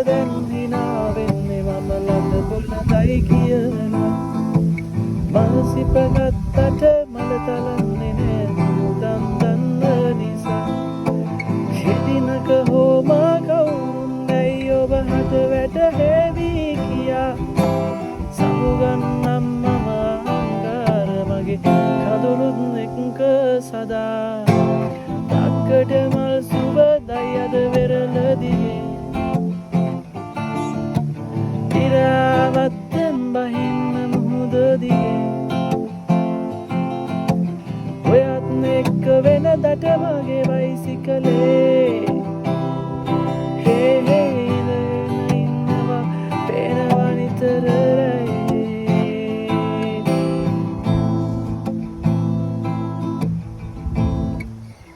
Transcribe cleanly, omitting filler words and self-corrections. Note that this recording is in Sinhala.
දැන් හිනාවෙන්නේ මම ළඟ කොළදයි කියලා මනසිපගත්තට මල තලන්නේ නෑ මුදන් දන්න නිසා කෙදිනක හෝමා කවුරුන් දැයි ඔබ හට වැටහෙවී කියා සමුගන්නම් මම අංගාර මගේ කදුරුත් එක්ක සදා දක්කට මල් සුබදයි අද වෙරළදිගේ ඉරාවත්තෙන් බහින්න මුහුද දිගේ ඔයත් එක්ක වෙනදට මගේ බයිසිකලේ